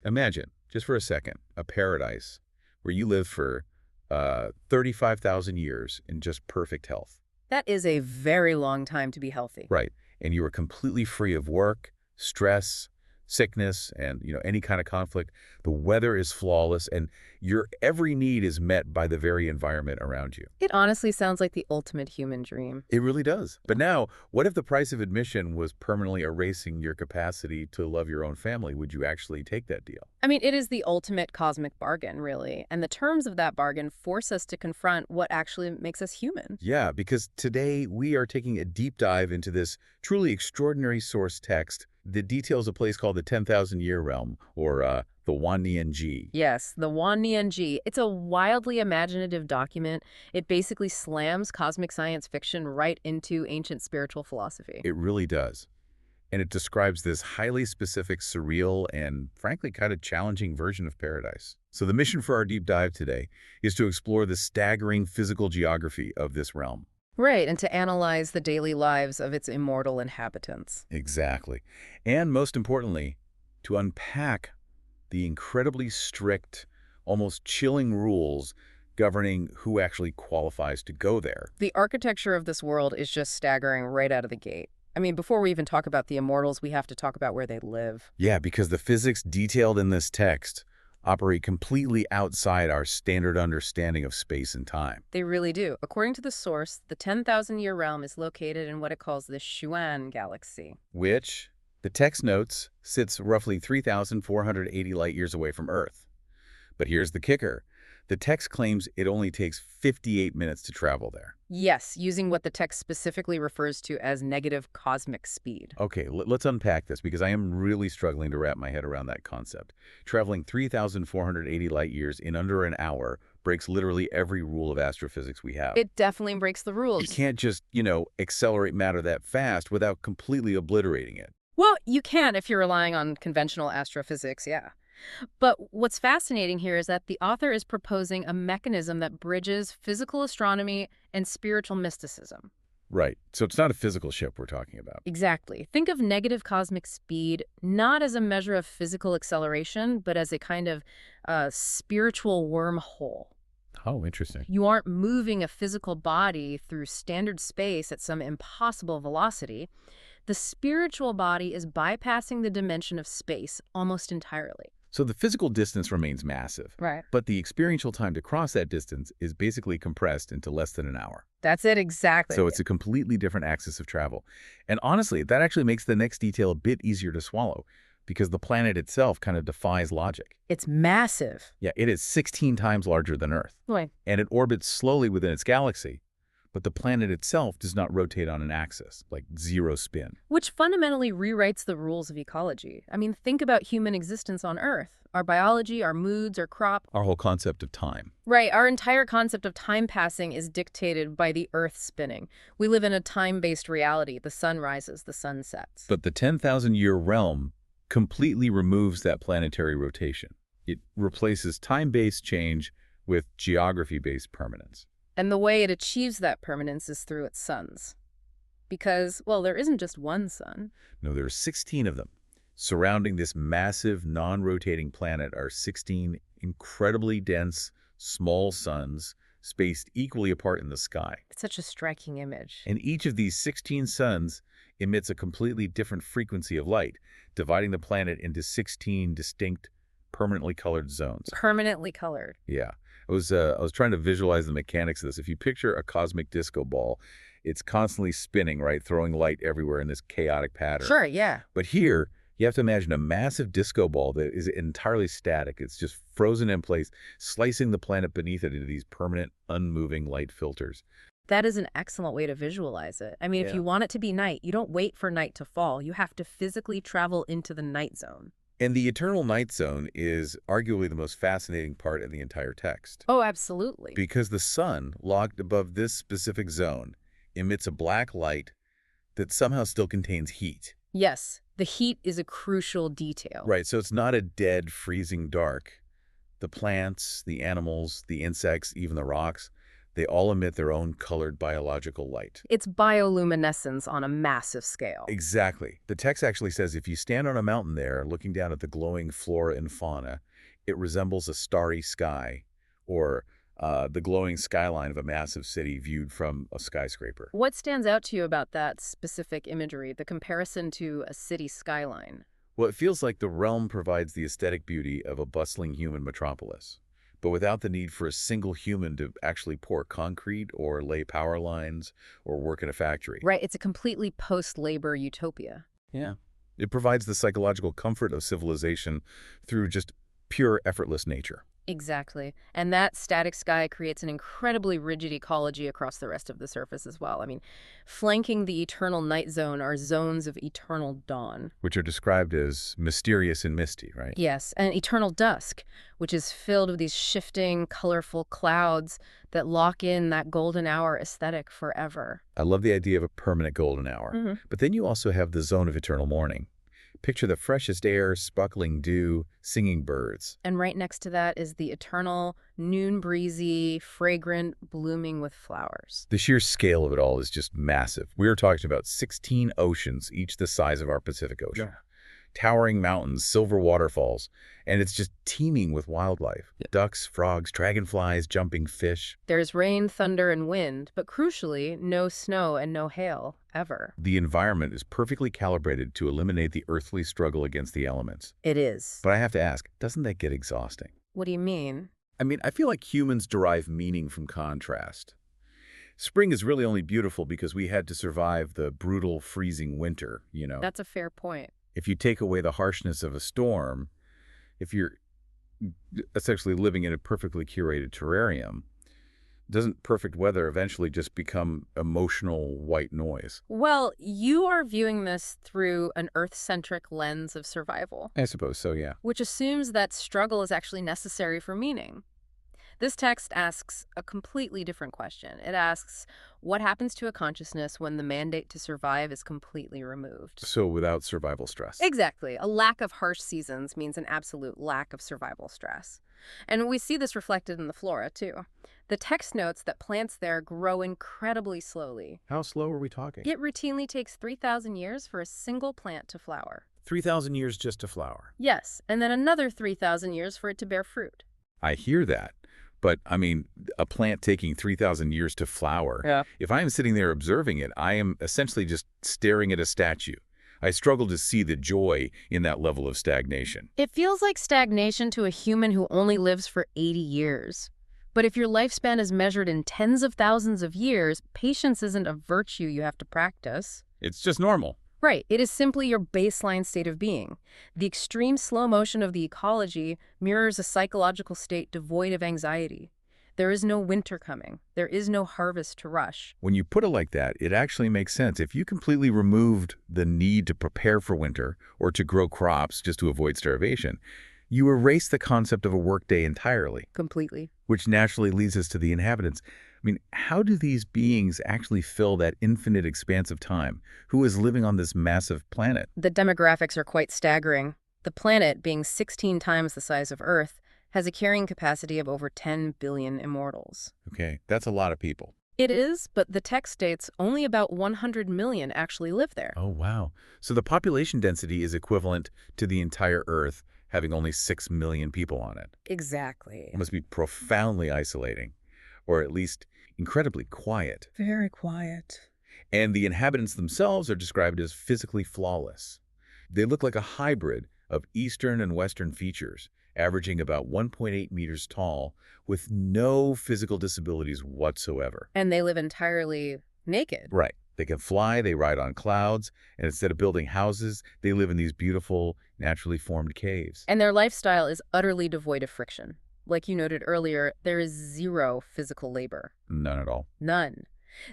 Imagine, just for a second, a paradise where you live for 35,000 years in just perfect health. That is a very long time to be healthy. Right. And you are completely free of work, stress, sickness, and any kind of conflict. The weather is flawless, and your every need is met by the very environment around you. It honestly sounds like the ultimate human dream. It really does. But now, what if the price of admission was permanently erasing your capacity to love your own family? Would you actually take that deal? I mean, it is the ultimate cosmic bargain, really. And the terms of that bargain force us to confront what actually makes us human. Yeah, because today we are taking a deep dive into this truly extraordinary source text that details a place called the 10,000-Year Realm, or the Wannian-ji. Yes, the Wan Nianji. It's a wildly imaginative document. It basically slams cosmic science fiction right into ancient spiritual philosophy. It really does. And it describes this highly specific, surreal, and frankly kind of challenging version of paradise. So the mission for our deep dive today is to explore the staggering physical geography of this realm. Right, and to analyze the daily lives of its immortal inhabitants. Exactly. And most importantly, to unpack the incredibly strict, almost chilling rules governing who actually qualifies to go there. The architecture of this world is just staggering right out of the gate. I mean, before we even talk about the immortals, we have to talk about where they live. Yeah, because the physics detailed in this text operate completely outside our standard understanding of space and time. They really do. According to the source, the 10,000-year realm is located in what it calls the Xuan galaxy. Which, the text notes, sits roughly 3,480 light-years away from Earth. But here's the kicker. The text claims it only takes 58 minutes to travel there. Yes, using what the text specifically refers to as negative cosmic speed. Okay, let's unpack this because I am really struggling to wrap my head around that concept. Traveling 3,480 light-years in under an hour breaks literally every rule of astrophysics we have. It definitely breaks the You rules. can't just, accelerate matter that fast without completely obliterating it. Well, you can if you're relying on conventional astrophysics, yeah. But what's fascinating here is that the author is proposing a mechanism that bridges physical astronomy and spiritual mysticism. Right. So it's not a physical ship we're talking about. Exactly. Think of negative cosmic speed not as a measure of physical acceleration, but as a kind of spiritual wormhole. Oh, interesting. You aren't moving a physical body through standard space at some impossible velocity. The spiritual body is bypassing the dimension of space almost entirely. So the physical distance remains massive, Right. but the experiential time to cross that distance is basically compressed into less than an hour. That's it exactly. So it's a completely different axis of travel. And honestly, that actually makes the next detail a bit easier to swallow because the planet itself kind of defies logic. It's massive. Yeah, it is 16 times larger than Earth, Boy, and it orbits slowly within its galaxy, but the planet itself does not rotate on an axis, like zero spin. which fundamentally rewrites the rules of ecology. I mean, think about human existence on Earth. Our biology, our moods, our crop. Our whole concept of time. Right, our entire concept of time passing is dictated by the Earth spinning. We live in a time-based reality. The sun rises, the sun sets. But the 10,000-year realm completely removes that planetary rotation. It replaces time-based change with geography-based permanence. And the way it achieves that permanence is through its suns. Because, well, there isn't just one sun. No, there are 16 of them. Surrounding this massive, non-rotating planet are 16 incredibly dense, small suns spaced equally apart in the sky. It's such a striking image. And each of these 16 suns emits a completely different frequency of light, dividing the planet into 16 distinct, permanently colored zones. Permanently colored. Yeah. I was trying to visualize the mechanics of this. If you picture a cosmic disco ball, it's constantly spinning, right, throwing light everywhere in this chaotic pattern. Sure, yeah. But here, you have to imagine a massive disco ball that is entirely static. It's just frozen in place, slicing the planet beneath it into these permanent, unmoving light filters. That is an excellent way to visualize it. I mean, if Yeah. you want it to be night, you don't wait for night to fall. You have to physically travel into the night zone. And the eternal night zone is arguably the most fascinating part of the entire text. Oh, absolutely. Because the sun, locked above this specific zone, emits a black light that somehow still contains heat. Yes, the heat is a crucial detail. Right, so it's not a dead, freezing dark. The plants, the animals, the insects, even the rocks, They all emit their own colored biological light. It's bioluminescence on a massive scale. Exactly. The text actually says if you stand on a mountain there looking down at the glowing flora and fauna, it resembles a starry sky or the glowing skyline of a massive city viewed from a skyscraper. What stands out to you about that specific imagery, the comparison to a city skyline? Well, it feels like the realm provides the aesthetic beauty of a bustling human metropolis, but without the need for a single human to actually pour concrete or lay power lines or work in a factory. Right, it's a completely post-labor utopia. Yeah. It provides the psychological comfort of civilization through just pure effortless nature. Exactly. And that static sky creates an incredibly rigid ecology across the rest of the surface as well. I mean, flanking the eternal night zone are zones of eternal dawn. Which are described as mysterious and misty, right? Yes, and eternal dusk, which is filled with these shifting, colorful clouds that lock in that golden hour aesthetic forever. I love the idea of a permanent golden hour. But then you also have the zone of eternal morning. Picture the freshest air, sparkling dew, singing birds. And right next to that is the eternal, noon breezy, fragrant, blooming with flowers. The sheer scale of it all is just massive. We are talking about 16 oceans, each the size of our Pacific Ocean. Yeah. Towering mountains, silver waterfalls, and it's just teeming with wildlife. Yeah. Ducks, frogs, dragonflies, jumping fish. There's rain, thunder, and wind, but crucially, no snow and no hail, ever. The environment is perfectly calibrated to eliminate the earthly struggle against the elements. It is. But I have to ask, doesn't that get exhausting? What do you mean? I mean, I feel like humans derive meaning from contrast. Spring is really only beautiful because we had to survive the brutal, freezing winter, you know? That's a fair point. If you take away the harshness of a storm, if you're essentially living in a perfectly curated terrarium, doesn't perfect weather eventually just become emotional white noise? Well, you are viewing this through an Earth-centric lens of survival, I suppose so, yeah. which assumes that struggle is actually necessary for meaning. This text asks a completely different question. It asks, what happens to a consciousness when the mandate to survive is completely removed? So without survival stress. Exactly. A lack of harsh seasons means an absolute lack of survival stress. And we see this reflected in the flora, too. The text notes that plants there grow incredibly slowly. How slow are we talking? It routinely takes 3,000 years for a single plant to flower. 3,000 years just to flower. Yes, and then another 3,000 years for it to bear fruit. I hear that. But, I mean, a plant taking 3,000 years to flower, Yeah. if I am sitting there observing it, I am essentially just staring at a statue. I struggle to see the joy in that level of stagnation. It feels like stagnation to a human who only lives for 80 years. But if your lifespan is measured in tens of thousands of years, patience isn't a virtue you have to practice. It's just normal. Right. It is simply your baseline state of being. The extreme slow motion of the ecology mirrors a psychological state devoid of anxiety. There is no winter coming. There is no harvest to rush. When you put it like that, it actually makes sense. If you completely removed the need to prepare for winter or to grow crops just to avoid starvation, you erase the concept of a workday entirely, Completely. which naturally leads us to the inhabitants. I mean, how do these beings actually fill that infinite expanse of time? Who is living on this massive planet? The demographics are quite staggering. The planet, being 16 times the size of Earth, has a carrying capacity of over 10 billion immortals. Okay, that's a lot of people. It is, but the text states only about 100 million actually live there. Oh, wow. So the population density is equivalent to the entire Earth having only 6 million people on it. Exactly. It must be profoundly isolating, or at least incredibly quiet. Very quiet. And the inhabitants themselves are described as physically flawless. They look like a hybrid of Eastern and Western features, averaging about 1.8 meters tall, with no physical disabilities whatsoever. And they live entirely naked. Right. They can fly, they ride on clouds, and instead of building houses, they live in these beautiful, naturally formed caves. And their lifestyle is utterly devoid of friction. Like you noted earlier, there is zero physical labor. None at all. None.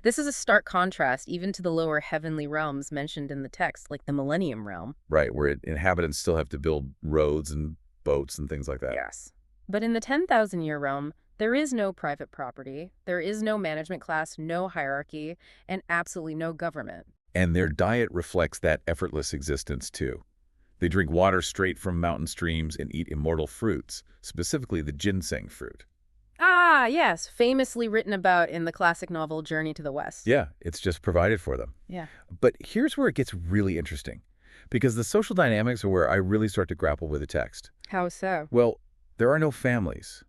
This is a stark contrast even to the lower heavenly realms mentioned in the text, like the Millennium Realm. Right, where inhabitants still have to build roads and boats and things like that. Yes. But in the 10,000-year realm, there is no private property, there is no management class, no hierarchy, and absolutely no government. And their diet reflects that effortless existence, too. They drink water straight from mountain streams and eat immortal fruits, specifically the ginseng fruit. Ah, yes, famously written about in the classic novel Journey to the West. Yeah, it's just provided for them. Yeah. But here's where it gets really interesting, because the social dynamics are where I really start to grapple with the text. How so? Well, there are no families.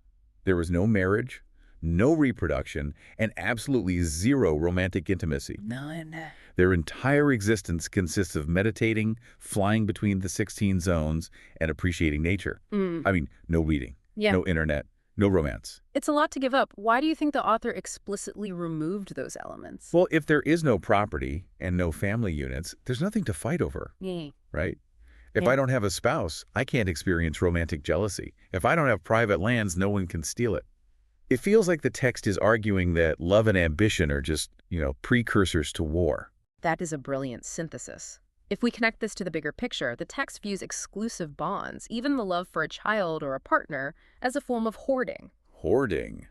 There was no marriage, no reproduction, and absolutely zero romantic intimacy. None. Their entire existence consists of meditating, flying between the 16 zones, and appreciating nature. Mm. I mean, no reading, Yeah. no internet, no romance. It's a lot to give up. Why do you think the author explicitly removed those elements? Well, if there is no property and no family units, there's nothing to fight over, Yeah. right? If Yeah. I don't have a spouse, I can't experience romantic jealousy. If I don't have private lands, no one can steal it. It feels like the text is arguing that love and ambition are just, precursors to war. That is a brilliant synthesis. If we connect this to the bigger picture, the text views exclusive bonds, even the love for a child or a partner, as a form of hoarding. Hoarding.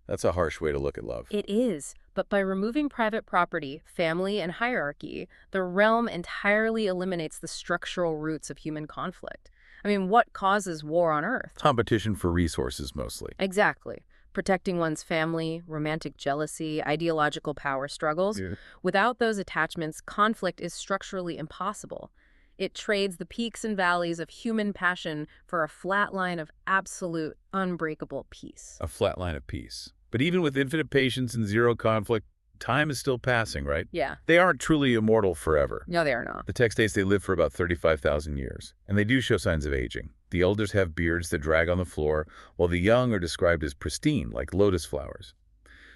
That's a harsh way to look at love. It is, but by removing private property, family, and hierarchy, the realm entirely eliminates the structural roots of human conflict. I mean, what causes war on Earth? Competition for resources, mostly. Exactly. Protecting one's family, romantic jealousy, ideological power struggles. Yeah. Without those attachments, conflict is structurally impossible. It trades the peaks and valleys of human passion for a flat line of absolute, unbreakable peace. A flat line of peace. But even with infinite patience and zero conflict, time is still passing, right? Yeah. They aren't truly immortal forever. No, they are not. The text states they live for about 35,000 years, and they do show signs of aging. The elders have beards that drag on the floor, while the young are described as pristine, like lotus flowers.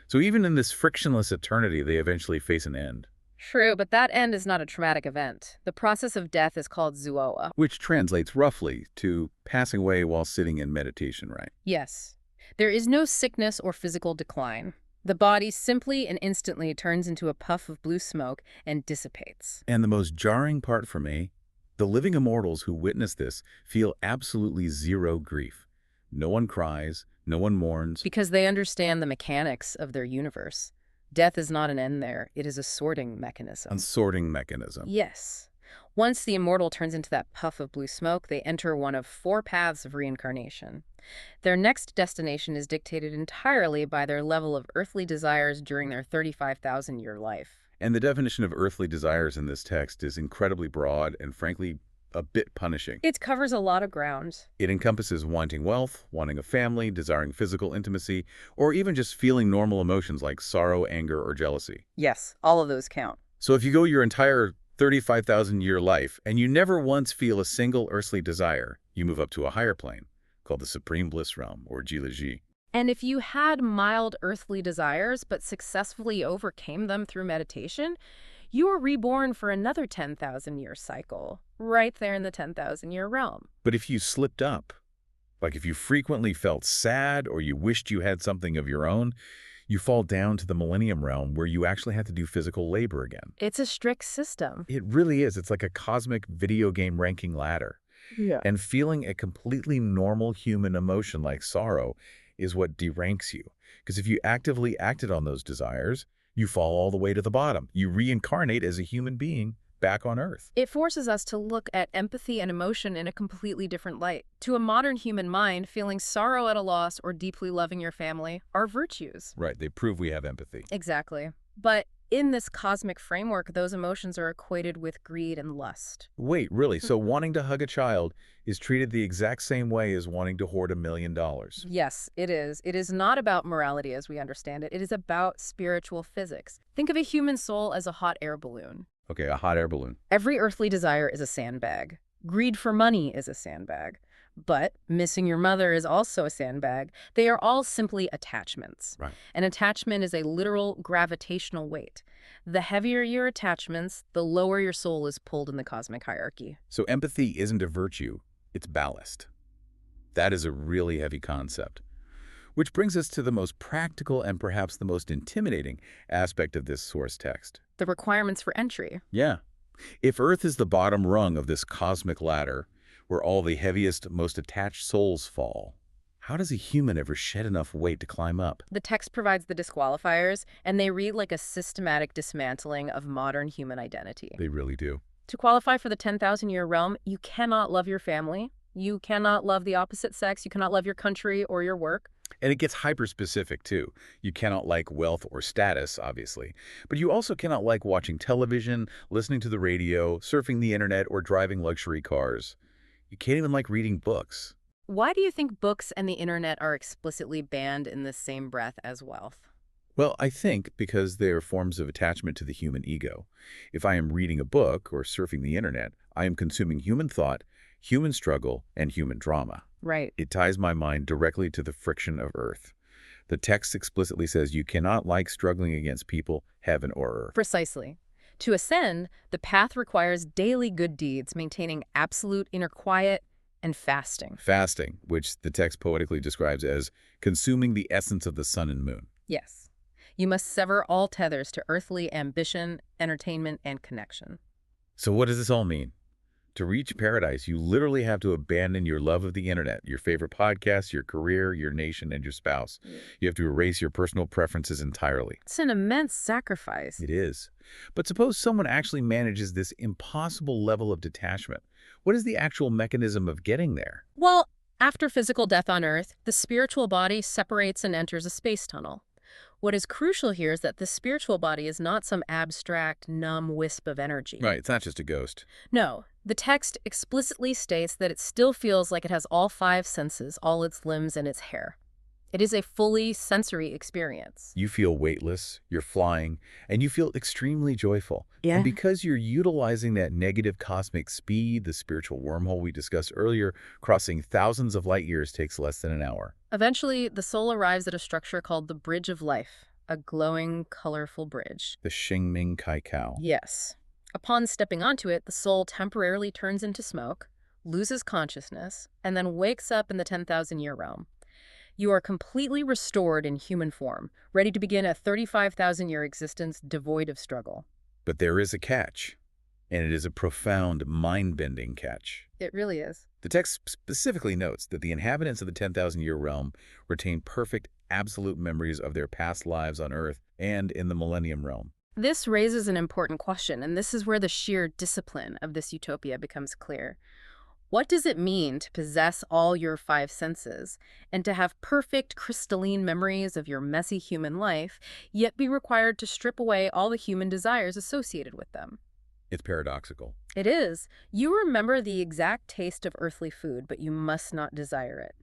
So even in this frictionless eternity, they eventually face an end. True, but that end is not a traumatic event. The process of death is called zooa. Which translates roughly to passing away while sitting in meditation, right? Yes. There is no sickness or physical decline. The body simply and instantly turns into a puff of blue smoke and dissipates. And the most jarring part for me, the living immortals who witness this feel absolutely zero grief. No one cries, no one mourns. Because they understand the mechanics of their universe. Death is not an end there. It is a sorting mechanism. A sorting mechanism. Yes. Once the immortal turns into that puff of blue smoke, they enter one of 4 paths of reincarnation. Their next destination is dictated entirely by their level of earthly desires during their 35,000-year life. And the definition of earthly desires in this text is incredibly broad and, frankly, a bit punishing. It covers a lot of ground. It encompasses wanting wealth, wanting a family, desiring physical intimacy, or even just feeling normal emotions like sorrow, anger, or jealousy. Yes, all of those count. So if you go your entire 35,000-year life and you never once feel a single earthly desire, you move up to a higher plane called the Supreme Bliss Realm, or Jila-ji. And if you had mild earthly desires but successfully overcame them through meditation, you were reborn for another 10,000-year cycle, right there in the 10,000-year realm. But if you slipped up, like if you frequently felt sad or you wished you had something of your own, you fall down to the Millennium Realm where you actually have to do physical labor again. It's a strict system. It really is. It's like a cosmic video game ranking ladder. Yeah. And feeling a completely normal human emotion like sorrow is what deranks you. Because if you actively acted on those desires, you fall all the way to the bottom. You reincarnate as a human being back on Earth. It forces us to look at empathy and emotion in a completely different light. To a modern human mind, feeling sorrow at a loss or deeply loving your family are virtues. Right, they prove we have empathy. Exactly. But in this cosmic framework, those emotions are equated with greed and lust. Wait, really? So wanting to hug a child is treated the exact same way as wanting to hoard $1 million? Yes, it is. It is not about morality as we understand it. It is about spiritual physics. Think of a human soul as a hot air balloon. Okay, a hot air balloon. Every earthly desire is a sandbag. Greed for money is a sandbag. But missing your mother is also a sandbag. They are all simply attachments. Right. An attachment is a literal gravitational weight. The heavier your attachments, the lower your soul is pulled in the cosmic hierarchy. So empathy isn't a virtue, it's ballast. That is a really heavy concept. Which brings us to the most practical and perhaps the most intimidating aspect of this source text. The requirements for entry. Yeah. If Earth is the bottom rung of this cosmic ladder, where all the heaviest, most attached souls fall, how does a human ever shed enough weight to climb up? The text provides the disqualifiers, and they read like a systematic dismantling of modern human identity. They really do. To qualify for the 10,000-year realm, you cannot love your family. You cannot love the opposite sex. You cannot love your country or your work. And it gets hyper-specific, too. You cannot like wealth or status, obviously. But you also cannot like watching television, listening to the radio, surfing the internet, or driving luxury cars. You can't even like reading books. Why do you think books and the internet are explicitly banned in the same breath as wealth? Well, I think because they are forms of attachment to the human ego. If I am reading a book or surfing the internet, I am consuming human thought, human struggle, and human drama. Right. It ties my mind directly to the friction of earth. The text explicitly says you cannot like struggling against people, heaven, or earth. Precisely. To ascend, the path requires daily good deeds, maintaining absolute inner quiet and fasting. Fasting, which the text poetically describes as consuming the essence of the sun and moon. Yes. You must sever all tethers to earthly ambition, entertainment, and connection. So what does this all mean? To reach paradise, you literally have to abandon your love of the internet, your favorite podcasts, your career, your nation, and your spouse. You have to erase your personal preferences entirely. It's an immense sacrifice. It is. But suppose someone actually manages this impossible level of detachment. What is the actual mechanism of getting there? Well, after physical death on Earth, the spiritual body separates and enters a space tunnel. What is crucial here is that the spiritual body is not some abstract, numb wisp of energy. Right, it's not just a ghost. No, the text explicitly states that it still feels like it has all five senses, all its limbs, and its hair. It is a fully sensory experience. You feel weightless, you're flying, and you feel extremely joyful. Yeah. And because you're utilizing that negative cosmic speed, the spiritual wormhole we discussed earlier, crossing thousands of light years takes less than an hour. Eventually, the soul arrives at a structure called the Bridge of Life, a glowing, colorful bridge. The Xingming Kaikao. Yes. Upon stepping onto it, the soul temporarily turns into smoke, loses consciousness, and then wakes up in the 10,000-year realm. You are completely restored in human form, ready to begin a 35,000-year existence devoid of struggle. But there is a catch, and it is a profound, mind-bending catch. It really is. The text specifically notes that the inhabitants of the 10,000-year realm retain perfect, absolute memories of their past lives on Earth and in the Millennium realm. This raises an important question, and this is where the sheer discipline of this utopia becomes clear. What does it mean to possess all your five senses and to have perfect, crystalline memories of your messy human life, yet be required to strip away all the human desires associated with them? It's paradoxical. It is. You remember the exact taste of earthly food, but you must not desire it.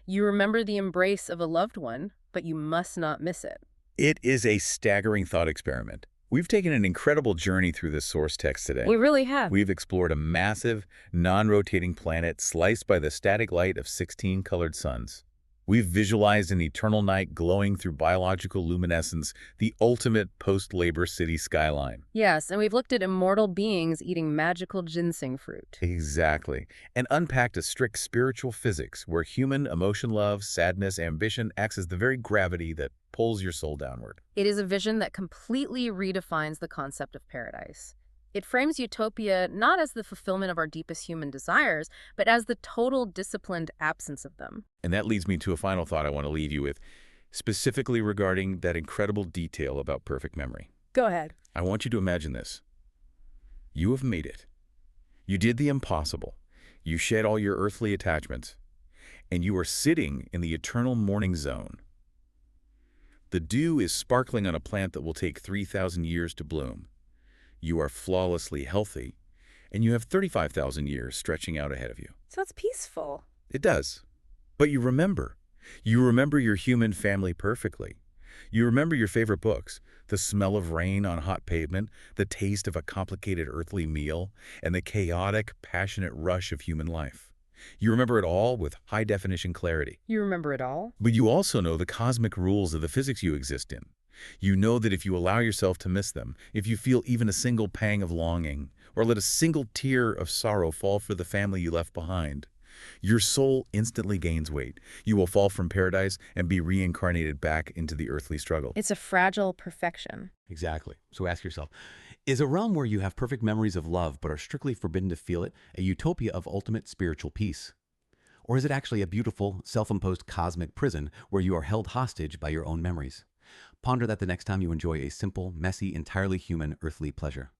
You remember the embrace of a loved one, but you must not miss it. It is a staggering thought experiment. We've taken an incredible journey through this source text today. We really have. We've explored a massive, non-rotating planet sliced by the static light of 16 colored suns. We've visualized an eternal night glowing through biological luminescence, the ultimate post-labor city skyline. Yes, and we've looked at immortal beings eating magical ginseng fruit. Exactly. And unpacked a strict spiritual physics where human emotion, love, sadness, ambition acts as the very gravity that pulls your soul downward. It is a vision that completely redefines the concept of paradise. It frames utopia not as the fulfillment of our deepest human desires, but as the total disciplined absence of them. And that leads me to a final thought I want to leave you with, specifically regarding that incredible detail about perfect memory. Go ahead. I want you to imagine this. You have made it. You did the impossible. You shed all your earthly attachments. And you are sitting in the eternal morning zone. The dew is sparkling on a plant that will take 3,000 years to bloom. You are flawlessly healthy, and you have 35,000 years stretching out ahead of you. So it's peaceful. It does. But you remember. You remember your human family perfectly. You remember your favorite books, the smell of rain on hot pavement, the taste of a complicated earthly meal, and the chaotic, passionate rush of human life. You remember it all with high-definition clarity. You remember it all? But you also know the cosmic rules of the physics you exist in. You know that if you allow yourself to miss them, if you feel even a single pang of longing, or let a single tear of sorrow fall for the family you left behind, your soul instantly gains weight. You will fall from paradise and be reincarnated back into the earthly struggle. It's a fragile perfection. Exactly. So ask yourself, is a realm where you have perfect memories of love but are strictly forbidden to feel it a utopia of ultimate spiritual peace? Or is it actually a beautiful, self-imposed cosmic prison where you are held hostage by your own memories? Ponder that the next time you enjoy a simple, messy, entirely human earthly pleasure.